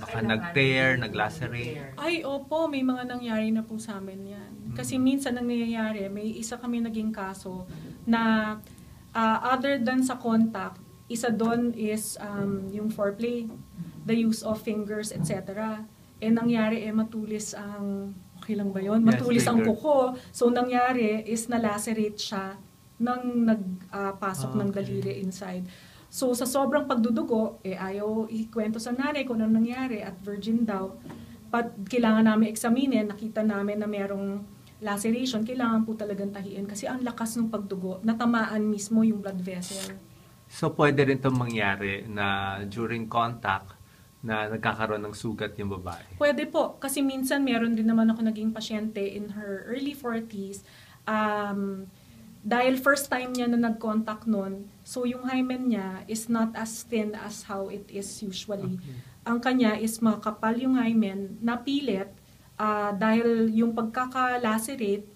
baka nag-tear, nag-lacerate? Ay, opo, may mga nangyari na po sa amin yan. Kasi minsan ang nangyayari, may isa kami naging kaso na other than sa contact, isa doon is yung foreplay, the use of fingers, etc. Nangyari matulis ang, okay lang ba yun? Matulis ang kuko. So nangyari is na-lacerate siya nang nagpasok ng daliri inside. So sa sobrang pagdudugo, ayaw ikwento sa nanay kung ano nangyari at virgin daw. But kailangan namin examine, nakita namin na merong laceration, kailangan po talagang tahiin kasi ang lakas ng pagdugo, natamaan mismo yung blood vessel. So pwede rin itong mangyari na during contact na nagkakaroon ng sugat yung babae? Pwede po, kasi minsan meron din naman ako naging pasyente in her early 40s. Dahil first time niya na nag-contact nun, so yung hymen niya is not as thin as how it is usually. Okay. Ang kanya is makapal yung hymen, napilit, dahil yung pagkaka-lacerate,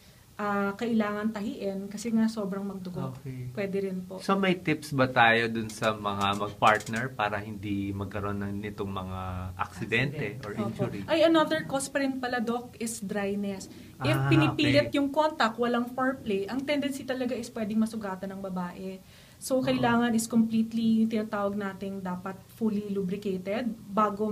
kailangan tahiin kasi nga sobrang magdugo. Okay. Pwede rin po. So may tips ba tayo dun sa mga mag-partner para hindi magkaroon ng nitong mga aksidente or injury? Ay, another cause pa rin pala, Doc, is dryness. If pinipilit yung contact, walang foreplay, ang tendency talaga is pwedeng masugatan ng babae. So kailangan is completely, yung tinatawag nating dapat fully lubricated bago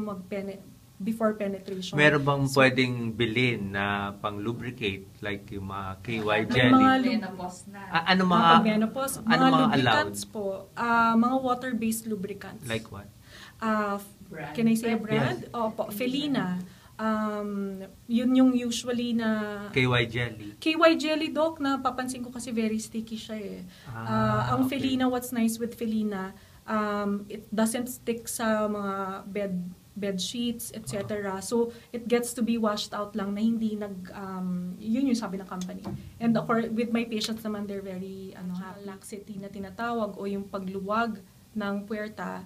before penetration. Meron bang pwedeng bilhin na pang-lubricate like yung mga KY jelly? Mga menopause na. Ano mga menopause, mga lubricants po. Mga water-based lubricants. Like what? Can I say a brand? Yes. Opo, Felina. Yun yung usually na KY jelly. KY jelly, Doc, na papansin ko kasi very sticky siya ang Felina, what's nice with Felina, it doesn't stick sa mga bed sheets, etc. So, it gets to be washed out lang na hindi yun yung sabi ng company. And with my patients naman, they're very, laxity na tinatawag o yung pagluwag ng puwerta.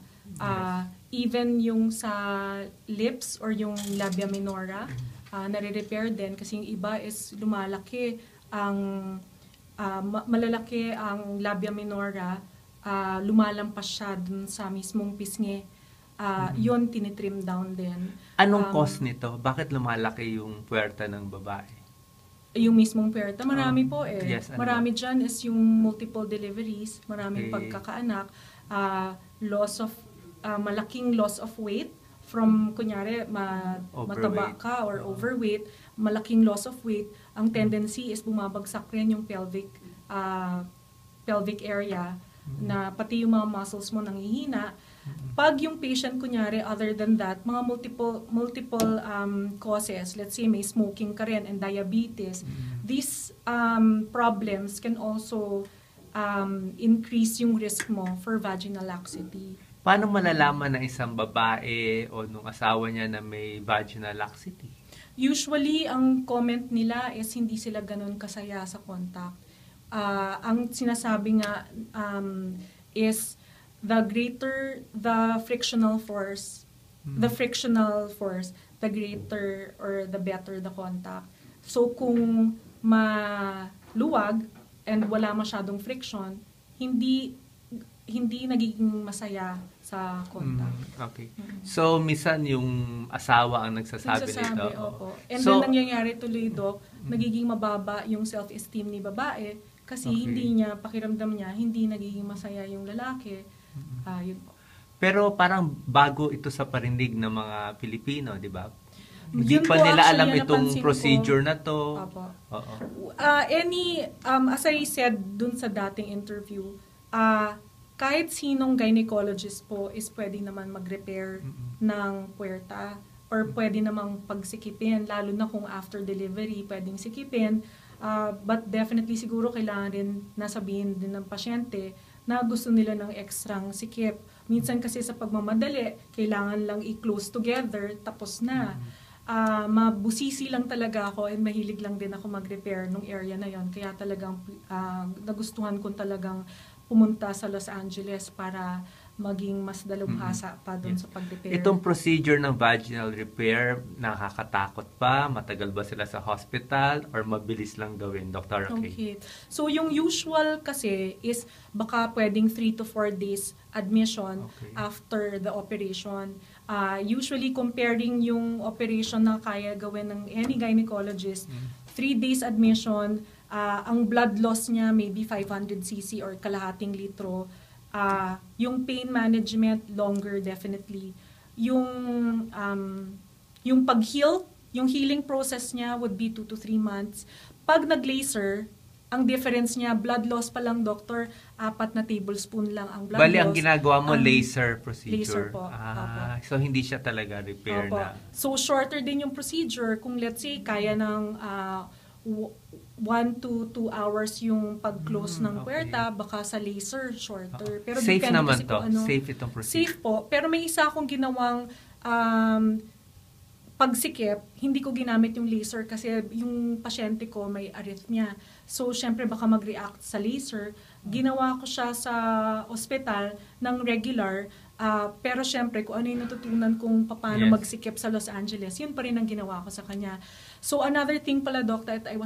Even yung sa lips or yung labia minora, nare-repair din kasi yung iba is lumalaki malalaki ang labia minora, lumalampas siya dun sa mismong pisngi. Yun tinitrim down din. Anong cause nito? Bakit lumalaki yung puwerta ng babae? Yung mismong puwerta, marami po Yes, marami dyan is yung multiple deliveries, maraming pagkakaanak, malaking loss of weight from, kunyari, mataba ka or overweight, malaking loss of weight, ang tendency is bumabagsak rin yung pelvic area, na pati yung mga muscles mo nanghihina. Pag yung patient, kunyari, other than that, mga multiple causes, let's say may smoking ka rin and diabetes, these problems can also increase yung risk mo for vaginal laxity. Paano malalaman na isang babae o nung asawa niya na may vaginal laxity? Usually, ang comment nila is hindi sila ganun kasaya sa contact. Ang sinasabi nga is the greater the frictional force, the greater or the better the contact. So kung maluwag and wala masyadong friction, hindi nagiging masaya sa contact. Okay. So minsan yung asawa ang nagsasabi nito. Opo. And then nangyayari tuloy, Doc, nagiging mababa yung self-esteem ni babae kasi pakiramdam niya, hindi nagiging masaya yung lalaki. Yun po. Pero parang bago ito sa parinig ng mga Pilipino, di ba? Hindi pa nila alam itong procedure na to. As I said dun sa dating interview, kahit sinong gynecologist po is pwede naman mag-repair ng puwerta or pwede namang pagsikipin, lalo na kung after delivery pwedeng sikipin. But definitely siguro kailangan din nasabihin din ng pasyente na gusto nila ng ekstrang sikip. Minsan kasi sa pagmamadali, kailangan lang i-close together, tapos na. Mabusisi lang talaga ako and mahilig lang din ako mag-repair nung area na yon. Kaya talagang nagustuhan ko talagang pumunta sa Los Angeles para maging mas dalubhasa pa doon sa pag-repair. Itong procedure ng vaginal repair, nakakatakot pa? Matagal ba sila sa hospital? Or mabilis lang gawin, Dr. Okay. So yung usual kasi is baka pwedeng 3 to 4 days admission after the operation. Usually comparing yung operation na kaya gawin ng any gynecologist, 3 days admission, ang blood loss niya maybe 500 cc or kalahating litro. Yung pain management longer definitely. Yung pag-heal, yung healing process niya would be 2 to 3 months. Pag nag-laser, ang difference niya, blood loss pa lang, doctor, 4 na tablespoon lang ang blood Bali, loss. ang ginagawa mo, laser procedure. Laser po. So, hindi siya talaga repair na. So, shorter din yung procedure. Kung let's say, kaya ng 1 to 2 hours yung pag-close ng puwerta, baka sa laser, shorter. Pero safe depende naman kasi to. kung ano. Safe itong procedure. Safe po. Pero may isa akong ginawang pagsikip, hindi ko ginamit yung laser kasi yung pasyente ko may arrhythmia. So, syempre baka mag-react sa laser. Ginawa ko siya sa ospital ng regular. Pero syempre, kung ano yung natutunan kung paano magsikip sa Los Angeles, yun pa rin ang ginawa ko sa kanya. So, another thing pala, Doc, that I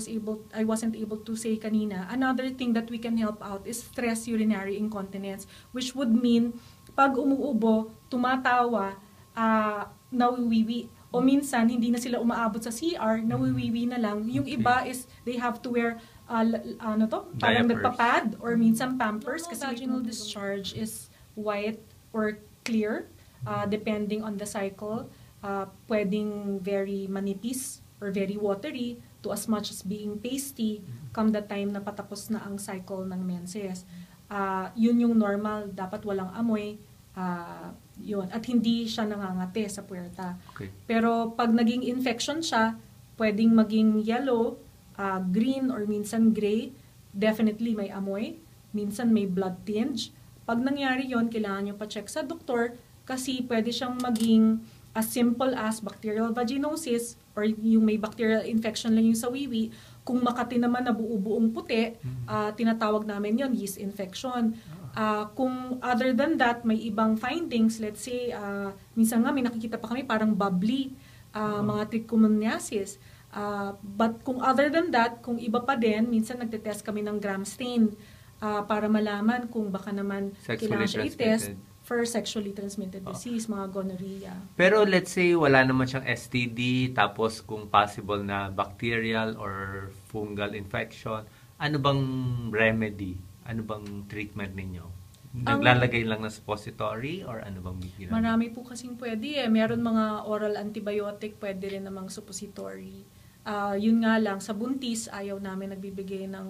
wasn't able to say kanina, another thing that we can help out is stress urinary incontinence, which would mean, pag umuubo, tumatawa, nawiwiwi. O minsan, hindi na sila umaabot sa CR, nawiwiwi na lang. Yung iba is, they have to wear, parang nagpapad, or minsan pampers, kasi vaginal discharge is white or clear, depending on the cycle. Pwedeng very manipis or very watery to as much as being pasty come the time na patapos na ang cycle ng menses. Yun yung normal, dapat walang amoy, yun. At hindi siya nangangate sa puwerta. Okay. Pero pag naging infection siya, pwedeng maging yellow, green, or minsan gray. Definitely may amoy. Minsan may blood tinge. Pag nangyari yon, kailangan nyo pa-check sa doktor kasi pwede siyang maging as simple as bacterial vaginosis or yung may bacterial infection lang yung sa wiwi. Kung makati naman na buo-buong puti, tinatawag namin yon yeast infection. Kung other than that, may ibang findings, let's say, minsan nga may nakikita pa kami parang bubbly, mga trichomoniasis. But kung other than that, kung iba pa din, minsan nagtetest kami ng gram stain para malaman kung baka naman kailangan siya i-test for sexually transmitted disease, mga gonorrhea. Pero let's say wala naman siyang STD, tapos kung possible na bacterial or fungal infection, ano bang remedy? Ano bang treatment ninyo? Naglalagay lang ng suppository or ano bang ginagawa? Marami po kasing pwede eh. Meron mga oral antibiotic, pwede rin namang suppository. Yun nga lang, sa buntis, ayaw namin nagbibigay ng...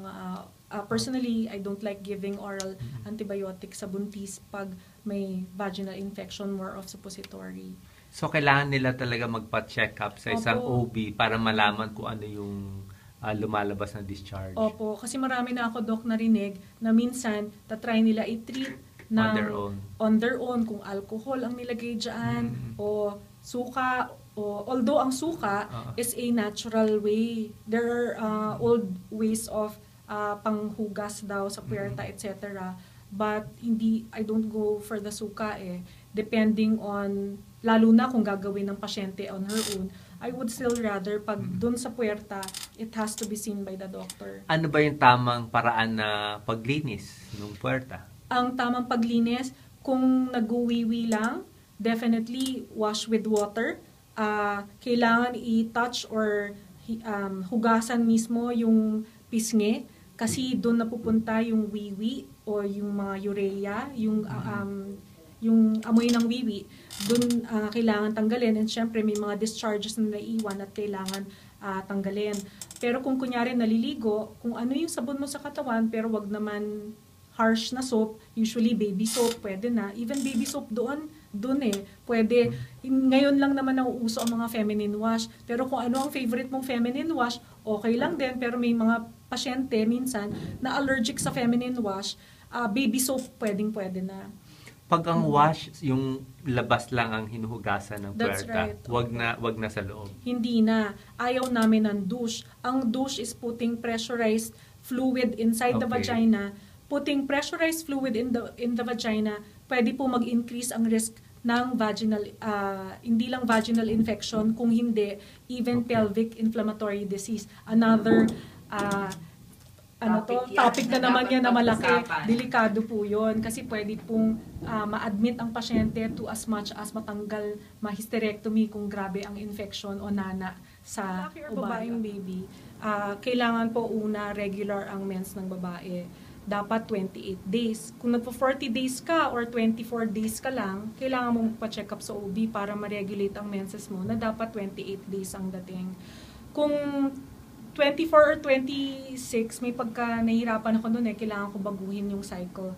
personally, I don't like giving oral antibiotic sa buntis pag may vaginal infection, more of suppository. So, kailangan nila talaga magpa-check up sa isang OB para malaman kung ano yung lumalabas na discharge. Opo, kasi marami na ako, Doc, narinig na minsan tatry nila i-treat on their own kung alcohol ang nilagay dyan o suka. Although ang suka is a natural way. There are old ways of panghugas daw sa puwerta, etc. But I don't go for the suka eh. Depending on, lalo na kung gagawin ng pasyente on her own, I would still rather pag dun sa puwerta, it has to be seen by the doctor. Ano ba yung tamang paraan na paglinis ng puwerta? Ang tamang paglinis, kung nag-uwiwi lang, definitely wash with water. Kailangan i-touch or hugasan mismo yung pisngi kasi doon napupunta yung wiwi o yung mga urea, yung amoy ng wiwi, doon kailangan tanggalin. And syempre, may mga discharges na naiiwan at kailangan tanggalin. Pero kung kunyari naliligo, kung ano yung sabon mo sa katawan, pero wag naman harsh na soap, usually baby soap, pwede na. Even baby soap doon eh. Pwede. Ngayon lang naman nauuso ang mga feminine wash. Pero kung ano ang favorite mong feminine wash, okay lang din. Pero may mga pasyente minsan na allergic sa feminine wash, baby soap pwede na. Pag ang wash, yung labas lang ang hinuhugasan ng puwerta, right. wag na sa loob. Hindi na. Ayaw namin ng douche. Ang douche is putting pressurized fluid inside the vagina. Putting pressurized fluid in the vagina, pwede po mag-increase ang risk ng vaginal, hindi lang vaginal infection, kung hindi, even pelvic inflammatory disease. Another topic na naman yan na malaki. pag-usapan. Delikado po yun. Kasi pwede pong ma-admit ang pasyente to as much as matanggal ma-hysterectomy kung grabe ang infection o nana sa babaeng baby. Kailangan po una regular ang mens ng babae. Dapat 28 days. Kung nagpo-40 days ka or 24 days ka lang, kailangan mo magpa-check up sa OB para ma-regulate ang menses mo na dapat 28 days ang dating. Kung 24 or 26, may pagka nahihirapan ako noon kailangan ko baguhin yung cycle.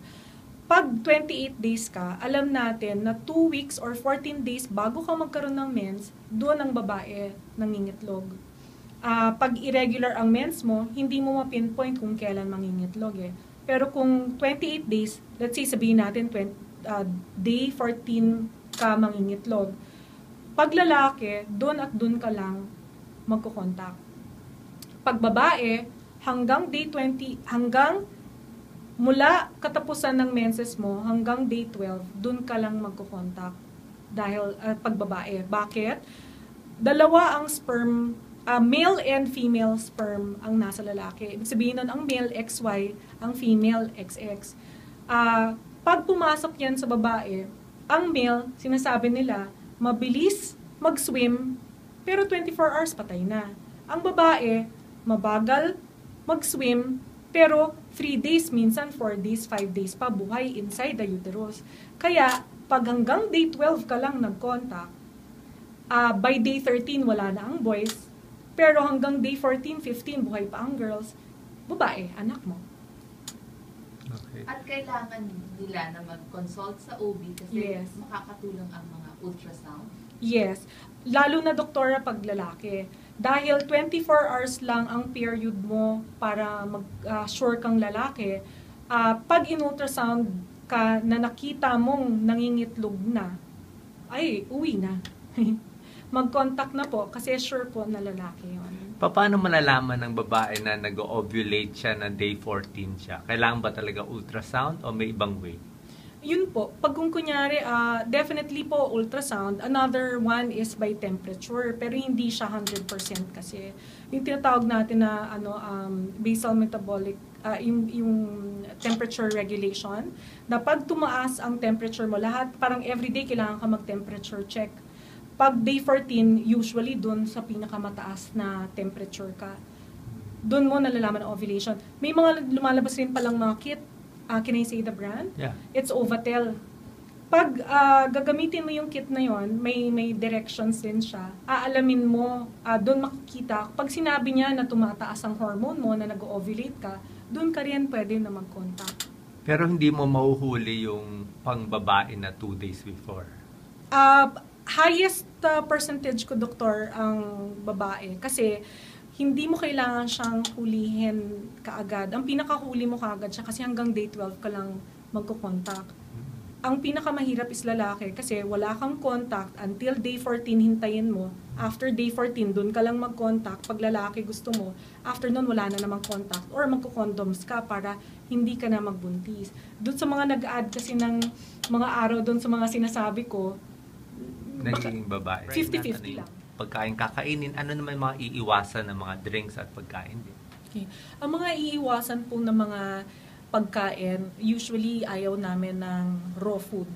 Pag 28 days ka, alam natin na 2 weeks or 14 days bago ka magkaroon ng mens, doon ang babae nangingitlog. Pag irregular ang mens mo, hindi mo ma-pinpoint kung kailan mangingitlog Pero kung 28 days, let's say sabihin natin day 14 ka mangingitlog, pag lalaki, doon at doon ka lang magkukontak. Pag babae, hanggang day 20, hanggang mula katapusan ng menses mo, hanggang day 12, doon ka lang magkukontak. Dahil pag babae. Bakit? Dalawa ang sperm, male and female sperm ang nasa lalaki. Ibig sabihin nun, ang male XY, ang female XX. Pag pumasok yan sa babae, ang male, sinasabi nila, mabilis mag-swim, pero 24 hours patay na. Ang babae, mabagal mag-swim, pero 3 days, minsan 4 days, 5 days pa buhay inside the uterus. Kaya, pag hanggang day 12 ka lang nag-contact, by day 13 wala na ang boys, pero hanggang day 14, 15 buhay pa ang girls, babae, anak mo. Okay. At kailangan nila na mag-consult sa OB kasi makakatulong ang mga ultrasound. Yes. Lalo na doktora pag lalaki. Dahil 24 hours lang ang period mo para mag-sure kang lalaki, pag in-ultrasound ka na nakita mong nangingitlog na, ay, uwi na. Mag-contact na po kasi sure po na lalaki yun. Paano malalaman ng babae na nag-ovulate siya na day 14 siya? Kailangan ba talaga ultrasound o may ibang way? Yun po, pag kung kunyari, definitely po ultrasound. Another one is by temperature, pero hindi siya 100% kasi. Yung tinatawag natin na basal metabolic, yung temperature regulation, na pag tumaas ang temperature mo, lahat, parang everyday kailangan ka mag-temperature check. Pag day 14, usually dun sa pinakamataas na temperature ka. Dun mo nalalaman ang ovulation. May mga lumalabas rin palang mga kit. Can I say the brand? Yeah. It's Ovatel. Pag gagamitin mo yung kit na yon, may directions din siya. Aalamin mo, doon makikita. Pag sinabi niya na tumataas ang hormone mo, na nag-ovulate ka, doon ka rin pwede na mag-contact. Pero hindi mo mahuhuli yung pang-babae na 2 days before? Highest percentage ko, doktor, ang babae. Kasi hindi mo kailangan siyang hulihin kaagad. Ang pinakahuli mo kaagad siya kasi hanggang day 12 ka lang magkukontak. Ang pinakamahirap is lalaki kasi wala kang contact until day 14 hintayin mo. After day 14, dun ka lang mag-contact. Pag lalaki gusto mo, after nun wala na namang contact. Or magkukondoms ka para hindi ka na magbuntis. Dun sa mga nag-add kasi ng mga araw dun sa mga sinasabi ko, Naging babae. 50-50 lang. Pagkain kakainin, ano naman mga iiwasan ng mga drinks at pagkain din? Okay. Ang mga iiwasan po ng mga pagkain, usually ayaw namin ng raw food.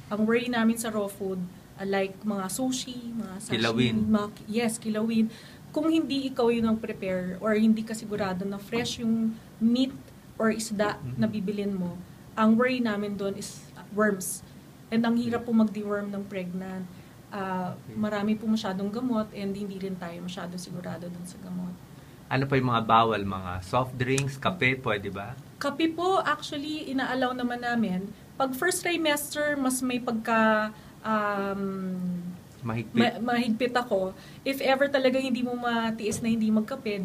Ang worry namin sa raw food, like mga sushi, mga sashimi. Kilawin. Kilawin. Kung hindi ikaw yun ang prepare or hindi ka sigurado na fresh yung meat or isda na bibilin mo, ang worry namin doon is worms. And ang hirap po mag-deworm ng pregnant. Marami po masyadong gamot and hindi rin tayo masyadong sigurado dun sa gamot. Ano pa yung mga bawal? Mga soft drinks, kape, pwede ba? Kape po, actually, inaalaw naman namin. Pag first trimester, mas may pagka mahigpit ako. If ever talaga hindi mo matiis na hindi magkape,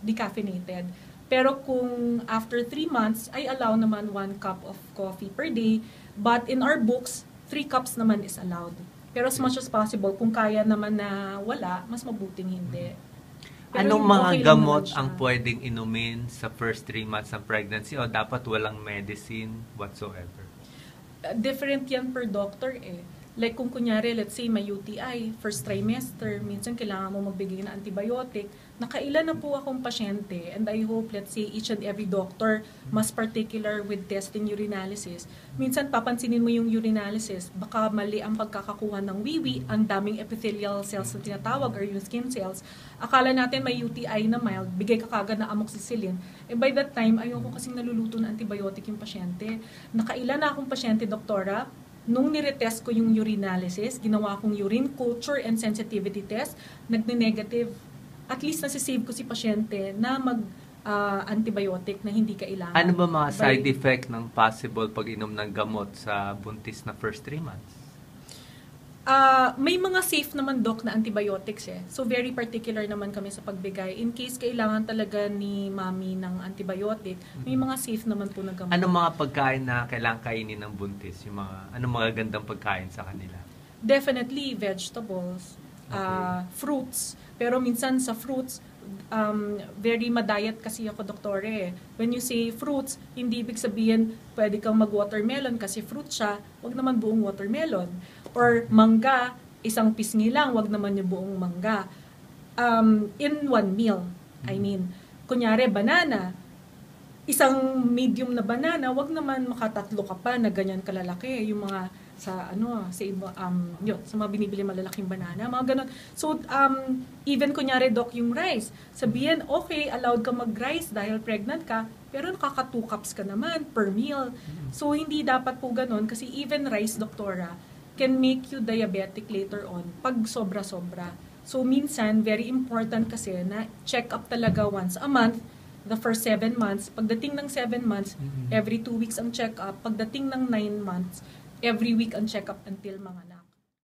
decaffeinated. Pero kung after 3 months, ay allow naman 1 cup of coffee per day. But in our books, 3 cups naman is allowed. Pero as much as possible, kung kaya naman na wala, mas mabuting hindi. Pero anong mga okay gamot lang ang pwedeng inumin sa first 3 months ng pregnancy o dapat walang medicine whatsoever? Different yan per doctor eh. Like kung kunyari, let's say may UTI, first trimester, minsan kailangan mo magbigay ng antibiotic. Nakailan na po akong pasyente, and I hope, let's say, each and every doctor, mas particular with testing urinalysis. Minsan papansinin mo yung urinalysis, baka mali ang pagkakakuha ng wiwi, ang daming epithelial cells na tinatawag or yung skin cells. Akala natin may UTI na mild, bigay ka kagad na amoxicillin. Eh by that time, ayoko kasing naluluto ng antibiotic yung pasyente. Nakailan na akong pasyente, doktora, nung niretest ko yung urinalysis, ginawa kong urine culture and sensitivity test, nagne-negative. At least nasisave ko si pasyente na mag-antibiotic na hindi kailangan. Ano ba mga side effect ng possible pag-inom ng gamot sa buntis na first 3 months? May mga safe naman, Doc, na antibiotics eh. So very particular naman kami sa pagbigay. In case kailangan talaga ni mami ng antibiotic, may mga safe naman po na gamot. Anong mga pagkain na kailangan kainin ng buntis? Anong mga gandang pagkain sa kanila? Definitely vegetables, fruits. Pero minsan sa fruits, very madayat kasi ako, doktore. When you say fruits, hindi ibig sabihin pwede kang mag-watermelon kasi fruit siya, wag naman buong watermelon. Or mangga, isang pisngi lang, wag naman yung buong mangga. In one meal, I mean. Kunyari, banana, isang medium na banana, wag naman makatatlo ka pa na ganyan kalalaki. Yung mga sa sa mga binibili malalaking banana, mga ganun. So, even kunyari, Doc, yung rice, sabihin, okay, allowed ka mag-rice dahil pregnant ka, pero nakaka 2 cups ka naman per meal. So, hindi dapat po ganun kasi even rice, doktora, can make you diabetic later on pag sobra-sobra. So, minsan, very important kasi na check up talaga once a month, the first 7 months. Pagdating ng 7 months, every 2 weeks ang check up. Pagdating ng 9 months, every week ang check up until mga anak.